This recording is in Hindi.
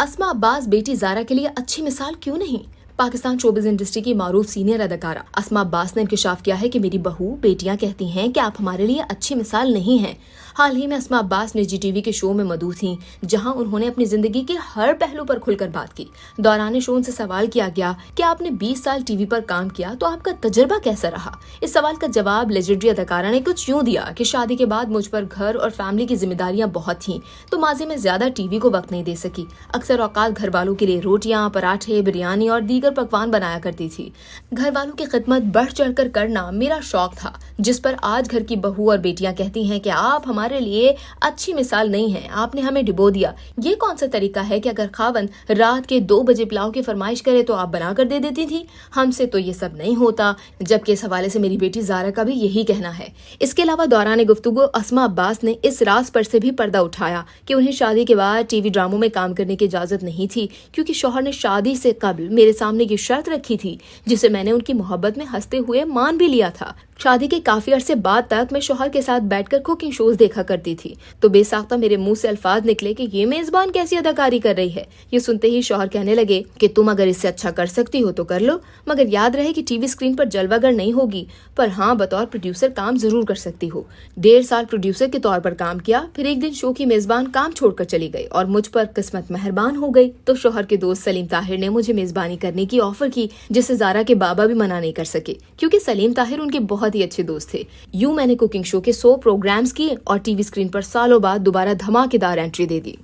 अस्मा अब्बास बेटी जारा के लिए अच्छी मिसाल क्यों नहीं? पाकिस्तान शोबिज़ इंडस्ट्री की मारूफ सीनियर अदाकारा अस्मा अब्बास ने इंकशाफ किया है कि मेरी बहू बेटियां कहती हैं कि आप हमारे लिए अच्छी मिसाल नहीं हैं। हाल ही में अस्मा अब्बास निजी टीवी के शो में मौजूद थीं, जहां उन्होंने अपनी जिंदगी के हर पहलू पर खुलकर बात की। दौरान शो उनसे सवाल किया गया कि आपने 20 साल टीवी पर काम किया तो आपका तजुर्बा कैसा रहा। इस सवाल का जवाब लेजेंडरी अदाकारा ने कुछ यूं दिया कि शादी के बाद मुझ पर घर और फैमिली की जिम्मेदारियां बहुत थीं, तो माजी में ज्यादा टीवी को वक्त नहीं दे सकी। अक्सर औकात घर वालों के लिए रोटियां, पराठे, बिरयानी और दीगर पकवान बनाया करती थी। घर वालों की खिदमत बढ़ चढ़कर करना मेरा शौक था, जिस पर आज घर की बहू और बेटियां कहती हैं कि आप हमारे लिए अच्छी मिसाल नहीं है, आपने हमें डिबो दिया। ये कौन सा तरीका है कि अगर खावन रात के 2 बजे पुलाव की फरमाइश करे तो आप बना कर दे देती थी? हमसे तो ये सब नहीं होता। जबकि इस हवाले से मेरी बेटी जारा का भी यही कहना है। इसके अलावा दौरान गुफ्तगू अस्मा अब्बास ने इस राज पर से भी पर्दा उठाया कि उन्हें शादी के बाद टीवी ड्रामों में काम करने की इजाजत नहीं थी, क्योंकि शौहर ने शादी से कबल मेरे सामने ये शर्त रखी थी, जिसे मैंने उनकी मोहब्बत में हंसते हुए मान भी लिया था। शादी के काफी अरसे बाद तक मैं शौहर के साथ बैठकर कुकिंग शोज देखा करती थी, तो बेसाख्ता मेरे मुंह से अल्फाज निकले कि ये मेजबान कैसी अदाकारी कर रही है। ये सुनते ही शौहर कहने लगे कि तुम अगर इससे अच्छा कर सकती हो तो कर लो, मगर याद रहे कि टीवी स्क्रीन पर जलवागर नहीं होगी, पर हाँ बतौर प्रोड्यूसर काम जरूर कर सकती हो। 1.5 साल प्रोड्यूसर के तौर पर काम किया, फिर एक दिन शो की मेजबान काम छोड़कर चली गई और मुझ पर किस्मत मेहरबान हो गई, तो शौहर के दोस्त सलीम ताहिर ने मुझे मेजबानी करने की ऑफर की, जिसे जारा के बाबा भी मना नहीं कर सके, क्योंकि सलीम ताहिर उनके बहुत ही अच्छे दोस्त थे। यूं मैंने कुकिंग शो के 100 प्रोग्राम्स किए और टीवी स्क्रीन पर सालों बाद दोबारा धमाकेदार एंट्री दे दी।